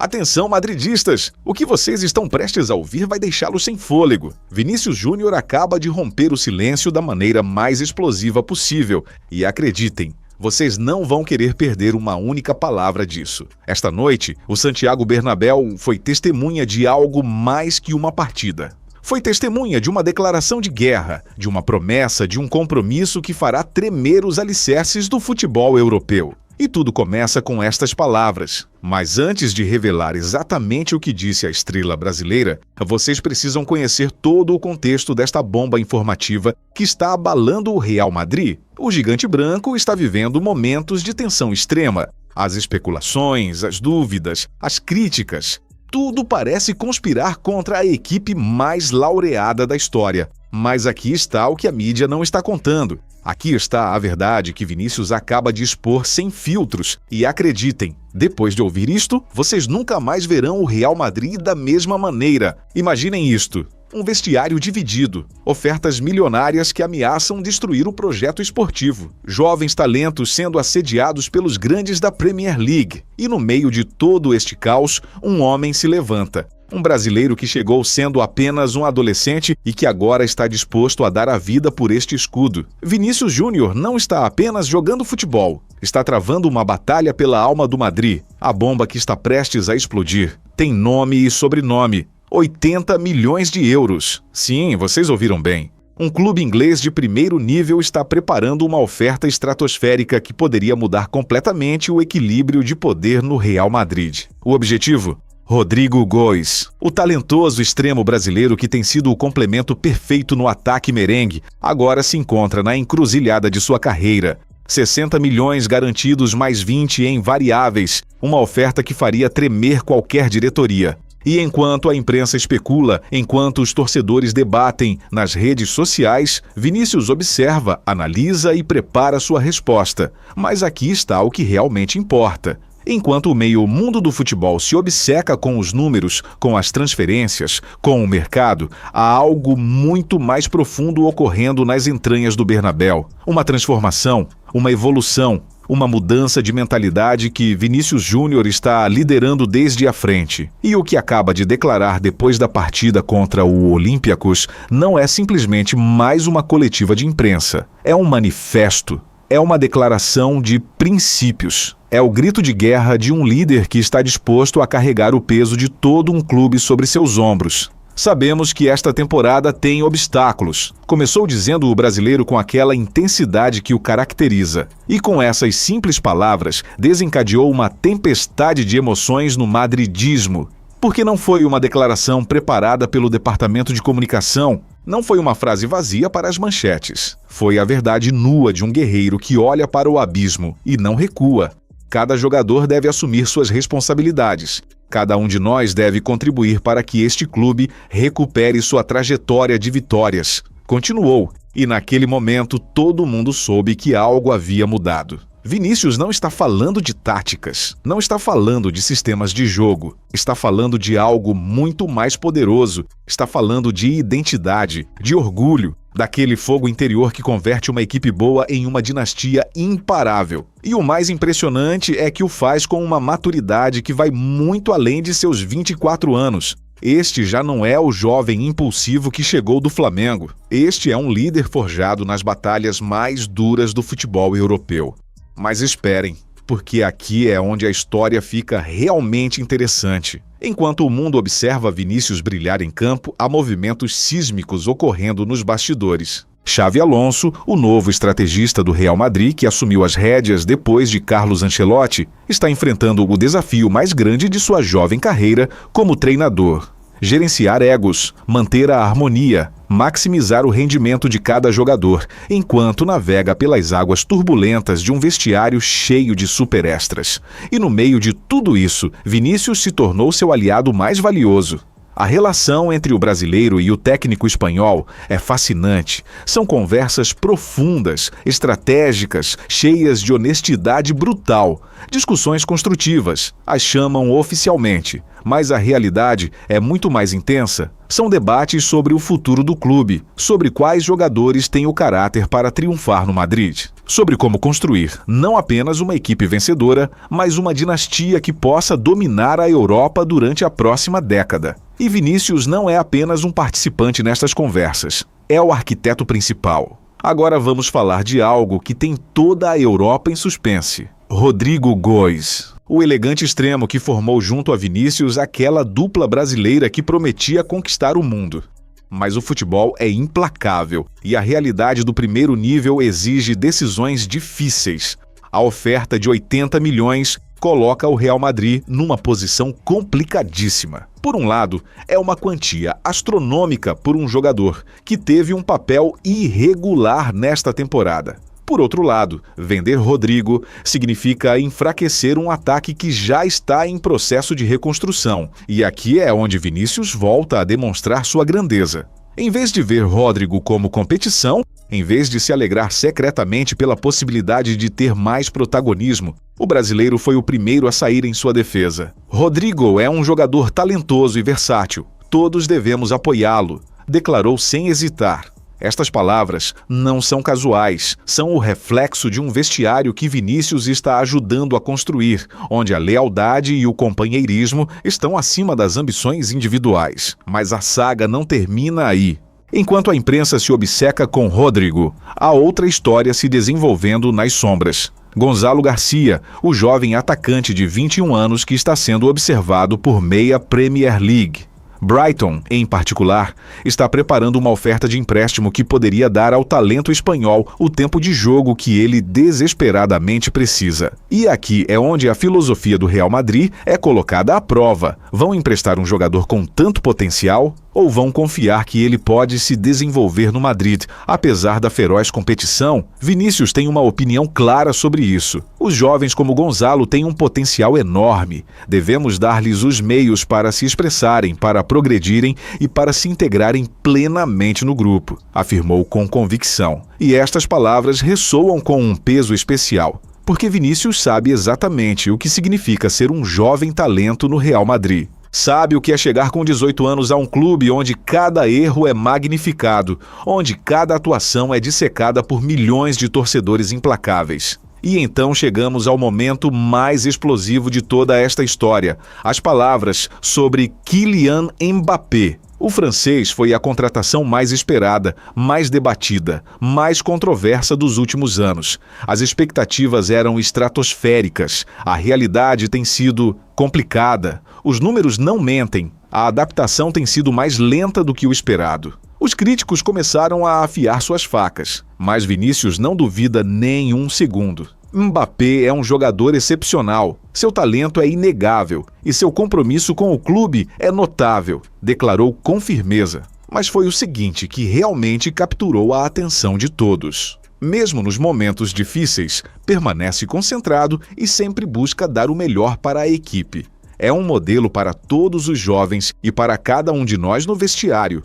Atenção, madridistas! O que vocês estão prestes a ouvir vai deixá-los sem fôlego. Vinícius Júnior acaba de romper o silêncio da maneira mais explosiva possível. E acreditem, vocês não vão querer perder uma única palavra disso. Esta noite, o Santiago Bernabéu foi testemunha de algo mais que uma partida. Foi testemunha de uma declaração de guerra, de uma promessa, de um compromisso que fará tremer os alicerces do futebol europeu. E tudo começa com estas palavras. Mas antes de revelar exatamente o que disse a estrela brasileira, vocês precisam conhecer todo o contexto desta bomba informativa que está abalando o Real Madrid. O gigante branco está vivendo momentos de tensão extrema. As especulações, as dúvidas, as críticas, tudo parece conspirar contra a equipe mais laureada da história. Mas aqui está o que a mídia não está contando. Aqui está a verdade que Vinícius acaba de expor sem filtros. E acreditem, depois de ouvir isto, vocês nunca mais verão o Real Madrid da mesma maneira. Imaginem isto. Um vestiário dividido, ofertas milionárias que ameaçam destruir o projeto esportivo, jovens talentos sendo assediados pelos grandes da Premier League. E no meio de todo este caos, um homem se levanta. Um brasileiro que chegou sendo apenas um adolescente e que agora está disposto a dar a vida por este escudo. Vinícius Júnior não está apenas jogando futebol, está travando uma batalha pela alma do Madrid. A bomba que está prestes a explodir tem nome e sobrenome: 80 milhões de euros. Sim, vocês ouviram bem. Um clube inglês de primeiro nível está preparando uma oferta estratosférica que poderia mudar completamente o equilíbrio de poder no Real Madrid. O objetivo? Rodrigo Góes, o talentoso extremo brasileiro que tem sido o complemento perfeito no ataque merengue, agora se encontra na encruzilhada de sua carreira. 60 milhões garantidos mais 20 em variáveis, uma oferta que faria tremer qualquer diretoria. E enquanto a imprensa especula, enquanto os torcedores debatem nas redes sociais, Vinícius observa, analisa e prepara sua resposta. Mas aqui está o que realmente importa. Enquanto o meio mundo do futebol se obceca com os números, com as transferências, com o mercado, há algo muito mais profundo ocorrendo nas entranhas do Bernabéu. Uma transformação, uma evolução, uma mudança de mentalidade que Vinícius Júnior está liderando desde a frente. E o que acaba de declarar depois da partida contra o Olympiacos não é simplesmente mais uma coletiva de imprensa. É um manifesto. É uma declaração de princípios. É o grito de guerra de um líder que está disposto a carregar o peso de todo um clube sobre seus ombros. Sabemos que esta temporada tem obstáculos. Começou dizendo o brasileiro com aquela intensidade que o caracteriza. E com essas simples palavras, desencadeou uma tempestade de emoções no madridismo. Porque não foi uma declaração preparada pelo departamento de comunicação. Não foi uma frase vazia para as manchetes. Foi a verdade nua de um guerreiro que olha para o abismo e não recua. Cada jogador deve assumir suas responsabilidades. Cada um de nós deve contribuir para que este clube recupere sua trajetória de vitórias. Continuou, e naquele momento todo mundo soube que algo havia mudado. Vinícius não está falando de táticas, não está falando de sistemas de jogo, está falando de algo muito mais poderoso, está falando de identidade, de orgulho, daquele fogo interior que converte uma equipe boa em uma dinastia imparável. E o mais impressionante é que o faz com uma maturidade que vai muito além de seus 24 anos. Este já não é o jovem impulsivo que chegou do Flamengo. Este é um líder forjado nas batalhas mais duras do futebol europeu. Mas esperem, porque aqui é onde a história fica realmente interessante. Enquanto o mundo observa Vinícius brilhar em campo, há movimentos sísmicos ocorrendo nos bastidores. Xabi Alonso, o novo estrategista do Real Madrid, que assumiu as rédeas depois de Carlos Ancelotti, está enfrentando o desafio mais grande de sua jovem carreira como treinador. Gerenciar egos, manter a harmonia, maximizar o rendimento de cada jogador, enquanto navega pelas águas turbulentas de um vestiário cheio de superextras. E no meio de tudo isso, Vinícius se tornou seu aliado mais valioso. A relação entre o brasileiro e o técnico espanhol é fascinante. São conversas profundas, estratégicas, cheias de honestidade brutal. Discussões construtivas, as chamam oficialmente, mas a realidade é muito mais intensa. São debates sobre o futuro do clube, sobre quais jogadores têm o caráter para triunfar no Madrid, sobre como construir não apenas uma equipe vencedora, mas uma dinastia que possa dominar a Europa durante a próxima década. E Vinícius não é apenas um participante nestas conversas, é o arquiteto principal. Agora vamos falar de algo que tem toda a Europa em suspense: Rodrigo Góes. O elegante extremo que formou junto a Vinícius aquela dupla brasileira que prometia conquistar o mundo. Mas o futebol é implacável e a realidade do primeiro nível exige decisões difíceis. A oferta de 80 milhões coloca o Real Madrid numa posição complicadíssima. Por um lado, é uma quantia astronômica por um jogador que teve um papel irregular nesta temporada. Por outro lado, vender Rodrigo significa enfraquecer um ataque que já está em processo de reconstrução. E aqui é onde Vinícius volta a demonstrar sua grandeza. Em vez de ver Rodrigo como competição, em vez de se alegrar secretamente pela possibilidade de ter mais protagonismo, o brasileiro foi o primeiro a sair em sua defesa. Rodrigo é um jogador talentoso e versátil. Todos devemos apoiá-lo, declarou sem hesitar. Estas palavras não são casuais, são o reflexo de um vestiário que Vinícius está ajudando a construir, onde a lealdade e o companheirismo estão acima das ambições individuais. Mas a saga não termina aí. Enquanto a imprensa se obceca com Rodrigo, há outra história se desenvolvendo nas sombras. Gonzalo Garcia, o jovem atacante de 21 anos que está sendo observado por meia Premier League. Brighton, em particular, está preparando uma oferta de empréstimo que poderia dar ao talento espanhol o tempo de jogo que ele desesperadamente precisa. E aqui é onde a filosofia do Real Madrid é colocada à prova. Vão emprestar um jogador com tanto potencial? Ou vão confiar que ele pode se desenvolver no Madrid, apesar da feroz competição? Vinícius tem uma opinião clara sobre isso. Os jovens como Gonzalo têm um potencial enorme. Devemos dar-lhes os meios para se expressarem, para progredirem e para se integrarem plenamente no grupo, afirmou com convicção. E estas palavras ressoam com um peso especial, porque Vinícius sabe exatamente o que significa ser um jovem talento no Real Madrid. Sabe o que é chegar com 18 anos a um clube onde cada erro é magnificado, onde cada atuação é dissecada por milhões de torcedores implacáveis. E então chegamos ao momento mais explosivo de toda esta história, as palavras sobre Kylian Mbappé. O francês foi a contratação mais esperada, mais debatida, mais controversa dos últimos anos. As expectativas eram estratosféricas, a realidade tem sido complicada, os números não mentem, a adaptação tem sido mais lenta do que o esperado. Os críticos começaram a afiar suas facas, mas Vinícius não duvida nem um segundo. Mbappé é um jogador excepcional, seu talento é inegável e seu compromisso com o clube é notável, declarou com firmeza. Mas foi o seguinte que realmente capturou a atenção de todos. Mesmo nos momentos difíceis, permanece concentrado e sempre busca dar o melhor para a equipe. É um modelo para todos os jovens e para cada um de nós no vestiário.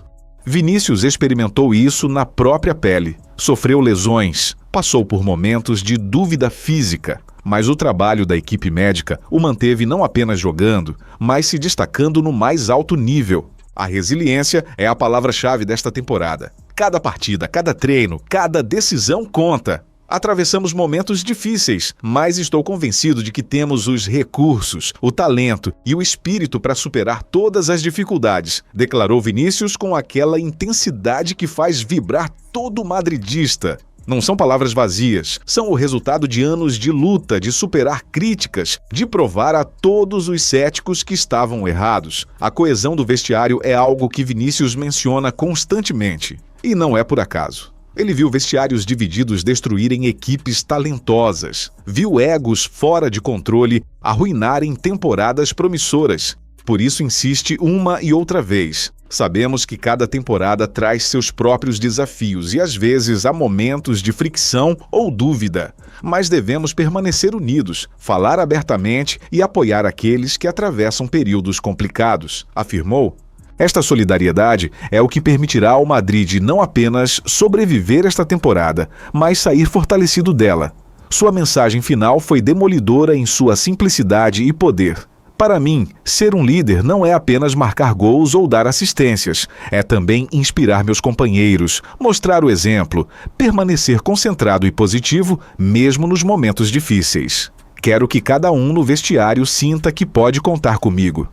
Vinícius experimentou isso na própria pele. Sofreu lesões, passou por momentos de dúvida física, mas o trabalho da equipe médica o manteve não apenas jogando, mas se destacando no mais alto nível. A resiliência é a palavra-chave desta temporada. Cada partida, cada treino, cada decisão conta. Atravessamos momentos difíceis, mas estou convencido de que temos os recursos, o talento e o espírito para superar todas as dificuldades, declarou Vinícius com aquela intensidade que faz vibrar todo madridista. Não são palavras vazias, são o resultado de anos de luta, de superar críticas, de provar a todos os céticos que estavam errados. A coesão do vestiário é algo que Vinícius menciona constantemente. E não é por acaso. Ele viu vestiários divididos destruírem equipes talentosas, viu egos fora de controle arruinarem temporadas promissoras. Por isso insiste uma e outra vez. Sabemos que cada temporada traz seus próprios desafios e às vezes há momentos de fricção ou dúvida, mas devemos permanecer unidos, falar abertamente e apoiar aqueles que atravessam períodos complicados, afirmou. Esta solidariedade é o que permitirá ao Madrid não apenas sobreviver esta temporada, mas sair fortalecido dela. Sua mensagem final foi demolidora em sua simplicidade e poder. Para mim, ser um líder não é apenas marcar gols ou dar assistências. É também inspirar meus companheiros, mostrar o exemplo, permanecer concentrado e positivo, mesmo nos momentos difíceis. Quero que cada um no vestiário sinta que pode contar comigo.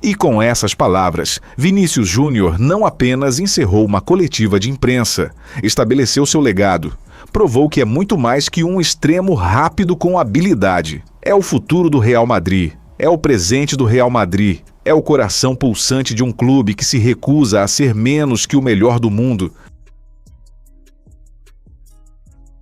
E com essas palavras, Vinícius Júnior não apenas encerrou uma coletiva de imprensa, estabeleceu seu legado, provou que é muito mais que um extremo rápido com habilidade. É o futuro do Real Madrid. É o presente do Real Madrid, é o coração pulsante de um clube que se recusa a ser menos que o melhor do mundo,